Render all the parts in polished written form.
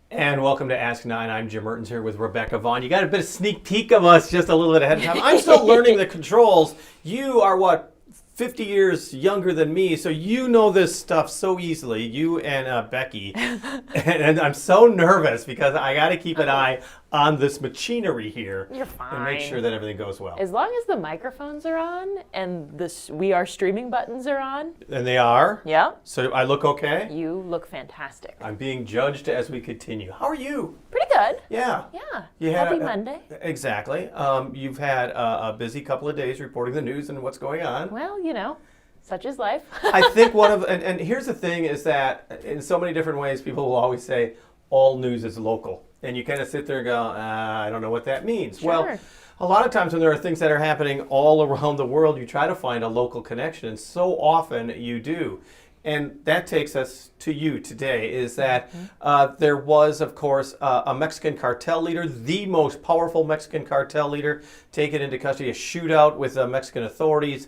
And welcome to Ask Nine. I'm Jim Mertens here with Rebekah Vaughan. You got a bit of sneak peek of us just a little bit ahead of time. I'm still learning the controls. You are, what, 50 years younger than me, so you know this stuff so easily, you and Becky. And I'm so nervous because I got to keep an eye on this machinery here. You're fine. And make sure that everything goes well. As long as the microphones are on and we are streaming buttons are on. And they are? Yeah. So I look okay? You look fantastic. I'm being judged as we continue. How are you? Pretty good. Yeah. Yeah. Happy Monday. Exactly. You've had a busy couple of days reporting the news and what's going on. Well, you know, such is life. I think and here's the thing is that in so many different ways, people will always say all news is local. And you kind of sit there and go, I don't know what that means. Sure. Well, a lot of times when there are things that are happening all around the world, you try to find a local connection, and so often you do. And that takes us to you today, is that there was, of course, a Mexican cartel leader, the most powerful Mexican cartel leader, taken into custody, a shootout with Mexican authorities.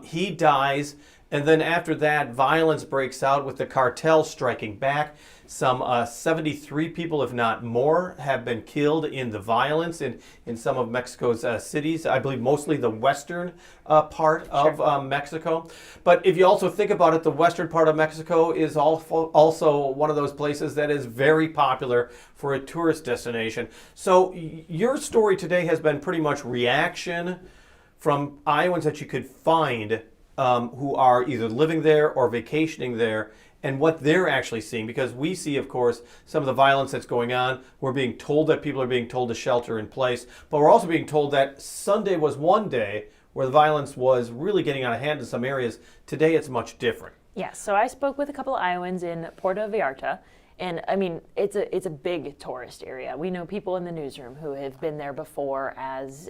He dies, and then after that, violence breaks out with the cartel striking back. Some 73 people, if not more, have been killed in the violence in some of Mexico's cities. I believe mostly the western part of Mexico. But if you also think about it, the western part of Mexico is also one of those places that is very popular for a tourist destination. So your story today has been pretty much reaction from Iowans that you could find who are either living there or vacationing there, and what they're actually seeing. Because we see, of course, some of the violence that's going on. We're being told that people are being told to shelter in place, but we're also being told that Sunday was one day where the violence was really getting out of hand in some areas. Today it's much different. Yeah, so I spoke with a couple of Iowans in Puerto Vallarta, and I mean, it's a big tourist area. We know people in the newsroom who have been there before as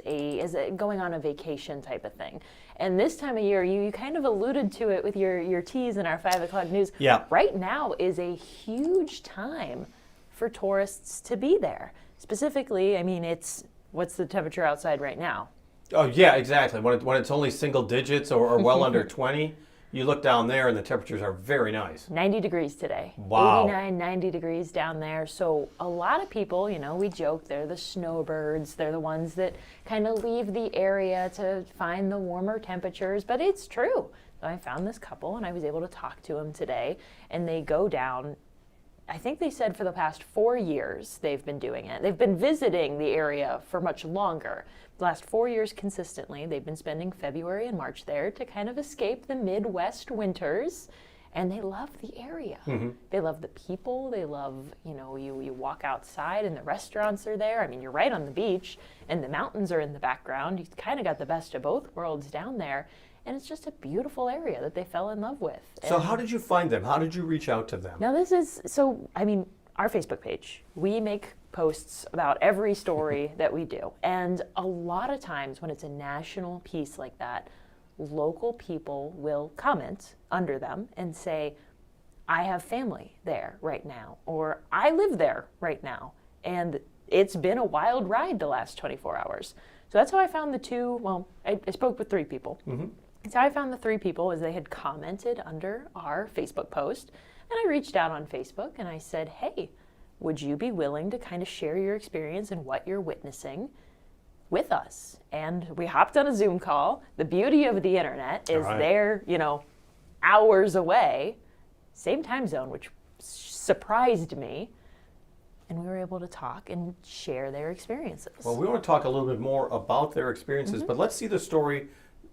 going on a vacation type of thing. And this time of year, you kind of alluded to it with your tease in our 5 o'clock news. Yeah. Right now is a huge time for tourists to be there. Specifically, I mean, what's the temperature outside right now? Oh yeah, exactly. When it's only single digits or well under 20, you look down there and the temperatures are very nice. 90 degrees today. Wow. 89, 90 degrees down there. So a lot of people, you know, we joke they're the snowbirds. They're the ones that kind of leave the area to find the warmer temperatures. But it's true. So I found this couple and I was able to talk to them today. And they go down, I think they said for the past 4 years they've been doing it. They've been visiting the area for much longer. The last 4 years consistently, they've been spending February and March there to kind of escape the Midwest winters. And they love the area. Mm-hmm. They love the people. They love, you know, you walk outside and the restaurants are there. I mean, you're right on the beach and the mountains are in the background. You kind of got the best of both worlds down there. And it's just a beautiful area that they fell in love with. So how did you find them? How did you reach out to them? Now I mean, our Facebook page, we make posts about every story that we do. And a lot of times when it's a national piece like that, local people will comment under them and say, I have family there right now, or I live there right now. And it's been a wild ride the last 24 hours. So that's how I found the two. Well, I spoke with 3 people. Mm-hmm. So I found the 3 people as they had commented under our Facebook post. And I reached out on Facebook and I said, hey, would you be willing to kind of share your experience and what you're witnessing with us? And we hopped on a Zoom call. The beauty of the internet is they're, you know, hours away, same time zone, which surprised me. And we were able to talk and share their experiences. Well, we want to talk a little bit more about their experiences, but let's see the story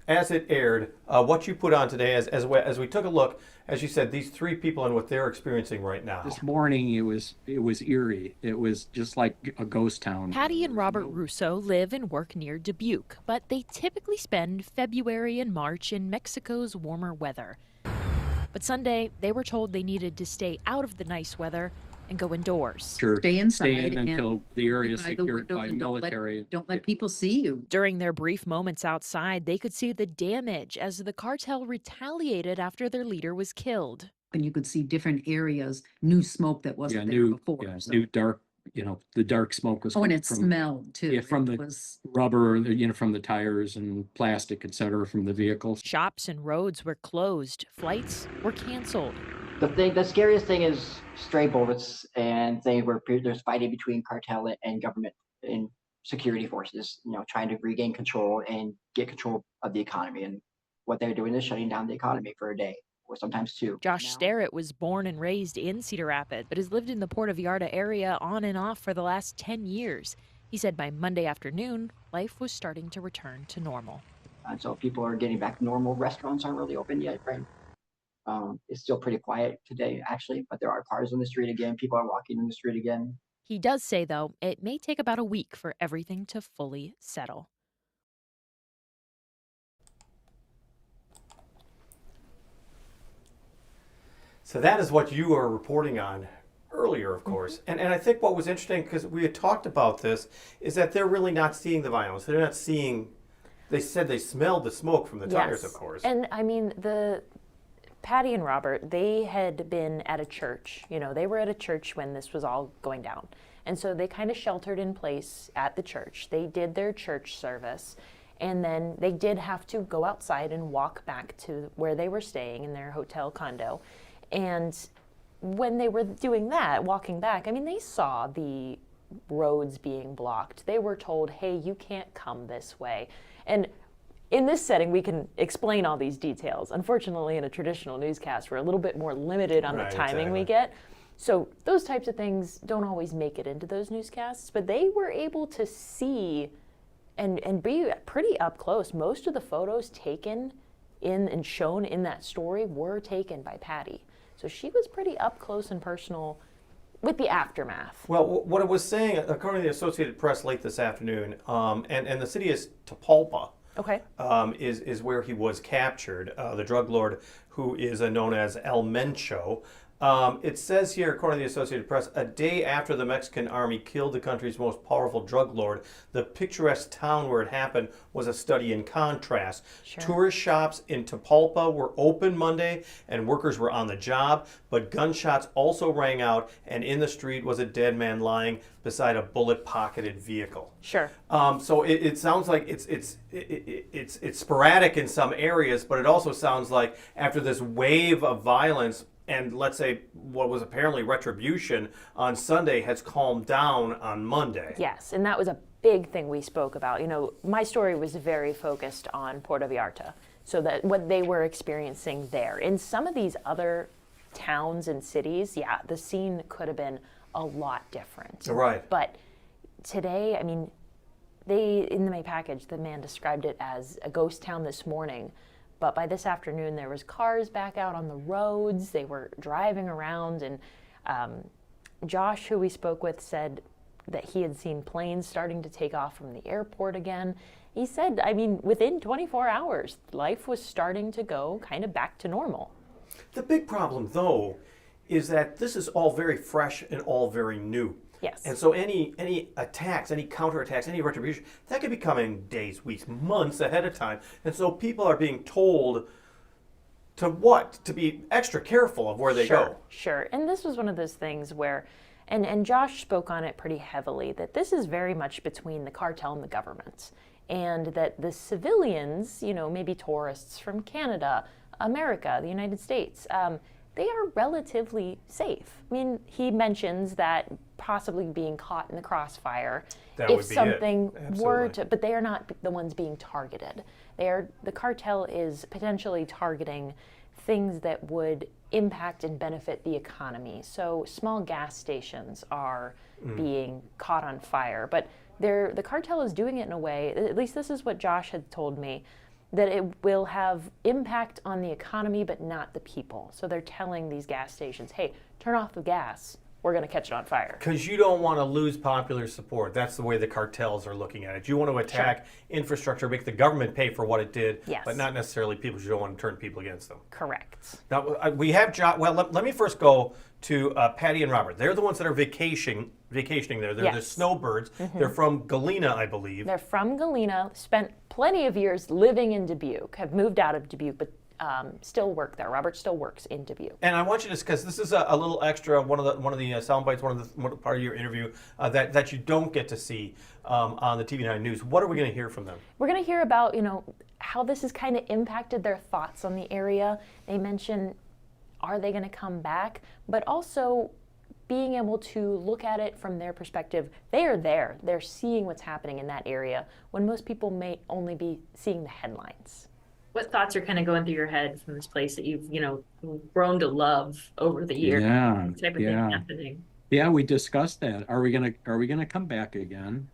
as it aired, what you put on today as we took a look, as you said, these 3 people and what they're experiencing right now. This morning it was eerie. It was just like a ghost town. Patty and Robert Russo live and work near Dubuque, but they typically spend February and March in Mexico's warmer weather. But Sunday, they were told they needed to stay out of the nice weather and go indoors. Sure. Stay inside. Stay in until the area is by the secured windows by and military. Don't let people see you. During their brief moments outside, they could see the damage as the cartel retaliated after their leader was killed. And you could see different areas, new smoke that wasn't there before. Yeah, So new dark the dark smoke was Oh, and coming it from, smelled too. yeah, from It the was rubber, from the tires and plastic, et cetera, from the vehicles. Shops and roads were closed, flights were canceled. The scariest thing is stray bullets and things where there's fighting between cartel and government and security forces, trying to regain control and get control of the economy. And what they're doing is shutting down the economy for a day or sometimes two. Josh Now- Sterrett was born and raised in Cedar Rapids, but has lived in the Puerto Vallarta area on and off for the last 10 years. He said by Monday afternoon, life was starting to return to normal. And so people are getting back to normal. Restaurants aren't really open yet, right? It's still pretty quiet today, actually, but there are cars on the street again. People are walking in the street again. He does say, though, it may take about a week for everything to fully settle. So that is what you were reporting on earlier, of course. And I think what was interesting, because we had talked about this, is that they're really not seeing the violence. They're not seeing, they said they smelled the smoke from the tires, of course. And I mean, Patty and Robert, they had been at a church. They were at a church when this was all going down. And so they kind of sheltered in place at the church. They did their church service. And then they did have to go outside and walk back to where they were staying in their hotel condo. And when they were doing that, walking back, I mean, they saw the roads being blocked. They were told, hey, you can't come this way. And in this setting, we can explain all these details. Unfortunately, in a traditional newscast, we're a little bit more limited on the timing we get. So those types of things don't always make it into those newscasts, but they were able to see and be pretty up close. Most of the photos taken in and shown in that story were taken by Patty. So she was pretty up close and personal with the aftermath. Well, what it was saying, according to the Associated Press late this afternoon, and the city is Tapalpa. Okay. Is where he was captured, the drug lord who is known as El Mencho. It says here, according to the Associated Press, a day after the Mexican army killed the country's most powerful drug lord, the picturesque town where it happened was a study in contrast. Sure. Tourist shops in Tapalpa were open Monday and workers were on the job, but gunshots also rang out, and in the street was a dead man lying beside a bullet-pocketed vehicle. Sure. So it sounds like it's sporadic in some areas, but it also sounds like after this wave of violence, and let's say what was apparently retribution on Sunday, has calmed down on Monday. Yes, and that was a big thing we spoke about. My story was very focused on Puerto Vallarta, so that what they were experiencing there. In some of these other towns and cities, yeah, the scene could have been a lot different. Right. But today, I mean, in the May package, the man described it as a ghost town this morning. But by this afternoon, there was cars back out on the roads. They were driving around. And Josh, who we spoke with, said that he had seen planes starting to take off from the airport again. He said, I mean, within 24 hours, life was starting to go kind of back to normal. The big problem, though, is that this is all very fresh and all very new. Yes. And so any attacks, any counterattacks, any retribution, that could be coming days, weeks, months ahead of time. And so people are being told to be extra careful of where they go. Sure. And this was one of those things where, and Josh spoke on it pretty heavily, that this is very much between the cartel and the government. And that the civilians, maybe tourists from Canada, America, the United States, they are relatively safe. I mean, he mentions that possibly being caught in the crossfire if something were to, but they are not the ones being targeted. The cartel is potentially targeting things that would impact and benefit the economy. So small gas stations are being caught on fire, but the cartel is doing it in a way, at least this is what Josh had told me, that it will have impact on the economy, but not the people. So they're telling these gas stations, hey, turn off the gas. We're going to catch it on fire. Because you don't want to lose popular support. That's the way the cartels are looking at it. You want to attack infrastructure, make the government pay for what it did, but not necessarily people. You don't want to turn people against them. Correct. Now, we have John. Well, let me first go to Patty and Robert. They're the ones that are vacationing there. They're the snowbirds. They're from Galena, I believe. They're from Galena, spent plenty of years living in Dubuque, have moved out of Dubuque, but still work there. Robert still works in Dubuque. And I want you to, because this is a little extra, one of the sound bites, one part of your interview that you don't get to see on the TV9 News. What are we going to hear from them? We're going to hear about, how this has kind of impacted their thoughts on the area. They mention, are they going to come back? But also being able to look at it from their perspective. They are there. They're seeing what's happening in that area when most people may only be seeing the headlines. What thoughts are kind of going through your head from this place that you've, grown to love over the years? Yeah, This type of thing happening. Yeah, we discussed that. Are we gonna come back again?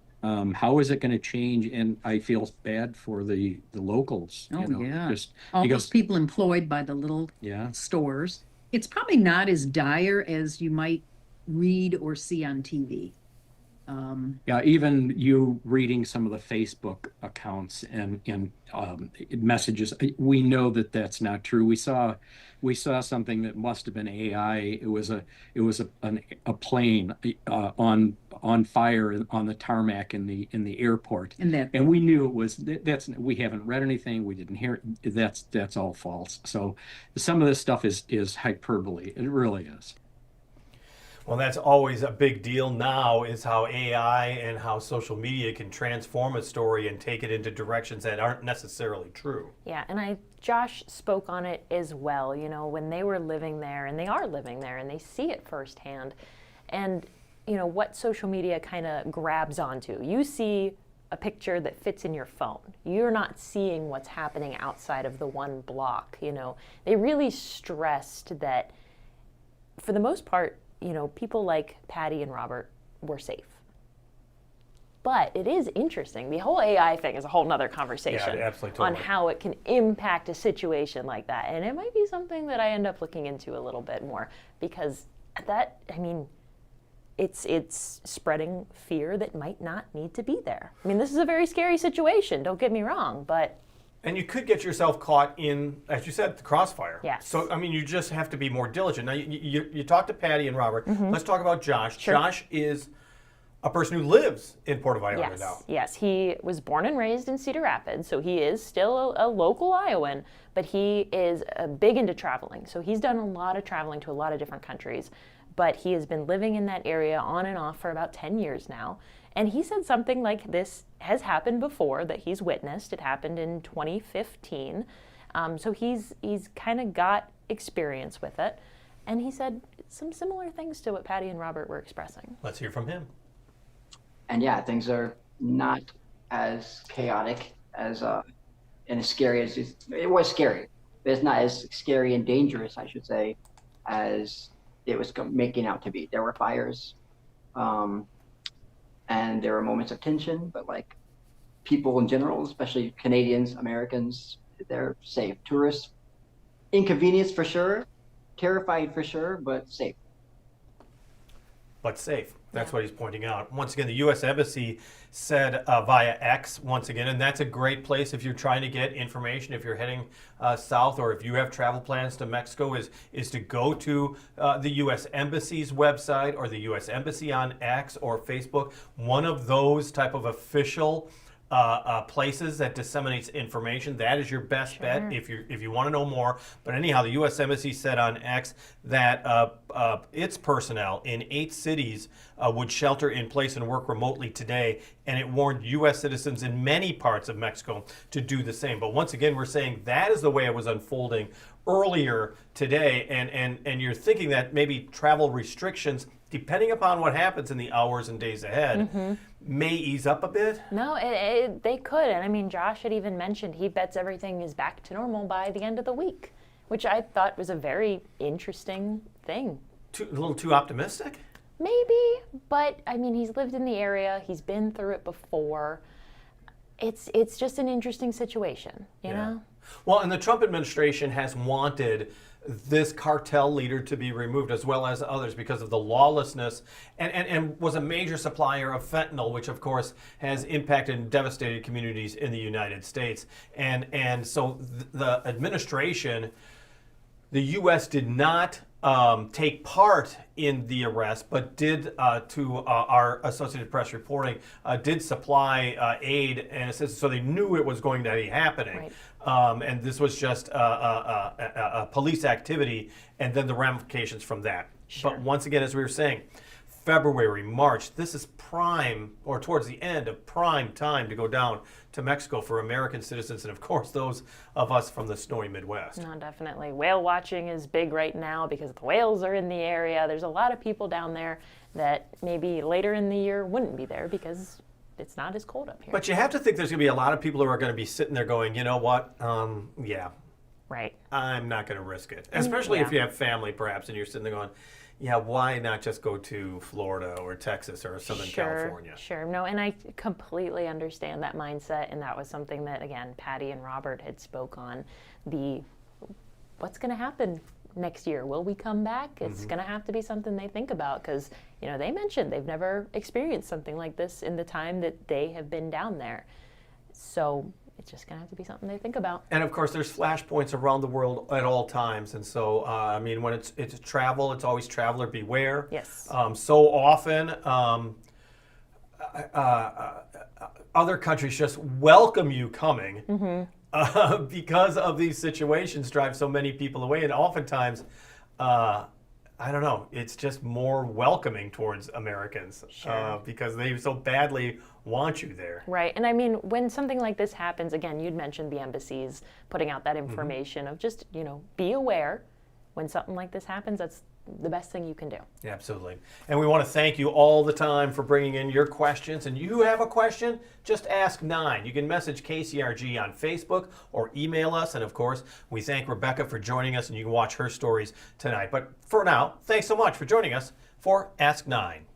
How is it going to change? And I feel bad for the locals. Oh, yeah. Just All because those people employed by the little stores. It's probably not as dire as you might read or see on TV. Even you reading some of the Facebook accounts and messages, we know that that's not true. We saw something that must have been AI. It was a plane on fire on the tarmac in the airport, and we knew it was. We haven't read anything. We didn't hear it. That's all false. So some of this stuff is hyperbole. It really is. Well, that's always a big deal now, is how AI and how social media can transform a story and take it into directions that aren't necessarily true. Yeah, and Josh spoke on it as well, when they were living there, and they are living there, and they see it firsthand. And, what social media kind of grabs onto. You see a picture that fits in your phone. You're not seeing what's happening outside of the one block, They really stressed that, for the most part, people like Patty and Robert were safe. But it is interesting. The whole AI thing is a whole nother conversation on how it can impact a situation like that. And it might be something that I end up looking into a little bit more, because it's spreading fear that might not need to be there. This is a very scary situation, don't get me wrong, but and you could get yourself caught in, as you said, the crossfire. Yes. So, you just have to be more diligent. Now, you talked to Patty and Robert. Mm-hmm. Let's talk about Josh. Sure. Josh is a person who lives in Puerto Vallarta now. Yes, he was born and raised in Cedar Rapids, so he is still a local Iowan, but he is big into traveling. So he's done a lot of traveling to a lot of different countries, but he has been living in that area on and off for about 10 years now. And he said something like this has happened before that he's witnessed. It happened in 2015. So he's kind of got experience with it. And he said some similar things to what Patty and Robert were expressing. Let's hear from him. And yeah, things are not as chaotic and as scary as it was scary. But it's not as scary and dangerous, I should say, as it was making out to be. There were fires. And there were moments of tension, but people in general, especially Canadians, Americans, they're safe. Tourists, inconvenienced for sure, terrified for sure, but safe. But safe. That's what he's pointing out. Once again, the U.S. Embassy said via X, once again, and that's a great place if you're trying to get information, if you're heading south, or if you have travel plans to Mexico, is to go to the U.S. Embassy's website, or the U.S. Embassy on X or Facebook, one of those type of official places that disseminates information. That is your best bet if you want to know more. But anyhow, the U.S. Embassy said on X that its personnel in 8 cities would shelter in place and work remotely today, and it warned U.S. citizens in many parts of Mexico to do the same. But once again, we're saying that is the way it was unfolding earlier today, and you're thinking that maybe travel restrictions, depending upon what happens in the hours and days ahead, may ease up a bit. No, they could. And Josh had even mentioned he bets everything is back to normal by the end of the week, which I thought was a very interesting thing. A little too optimistic? Maybe, but he's lived in the area. He's been through it before. It's just an interesting situation, you know? Well, and the Trump administration has wanted this cartel leader to be removed, as well as others, because of the lawlessness, and was a major supplier of fentanyl, which of course has impacted and devastated communities in the United States. And so the administration The U.S. did not take part in the arrest, but did, to our Associated Press reporting, did supply aid and assistance, so they knew it was going to be happening. Right. And this was just a police activity, and then the ramifications from that. Sure. But once again, as we were saying, February, March, this is prime, or towards the end of prime time to go down to Mexico for American citizens, and of course those of us from the snowy Midwest. No, definitely. Whale watching is big right now because the whales are in the area. There's a lot of people down there that maybe later in the year wouldn't be there because it's not as cold up here. But you have to think there's going to be a lot of people who are going to be sitting there going, you know what, yeah, right. I'm not going to risk it. Especially if you have family, perhaps, and you're sitting there going, yeah, why not just go to Florida or Texas or Southern California? Sure. No, and I completely understand that mindset, and that was something that, again, Patty and Robert had spoke on. What's going to happen next year? Will we come back? It's going to have to be something they think about because, you know, they mentioned they've never experienced something like this in the time that they have been down there. So it's just going to have to be something they think about. And of course, there's flashpoints around the world at all times. And so, I mean, when it's travel, it's always traveler beware. Yes. So often, other countries just welcome you coming because of these situations drive so many people away. And oftentimes, I don't know, it's just more welcoming towards Americans because they so badly want you there. Right. And I mean, when something like this happens, again, you'd mentioned the embassies putting out that information of just, you know, be aware when something like this happens. That's the best thing you can do. Yeah, absolutely. And we want to thank you all the time for bringing in your questions. And you have a question, just ask 9. You can message KCRG on Facebook or email us. And of course, we thank Rebekah for joining us, and you can watch her stories tonight. But for now, thanks so much for joining us for Ask 9.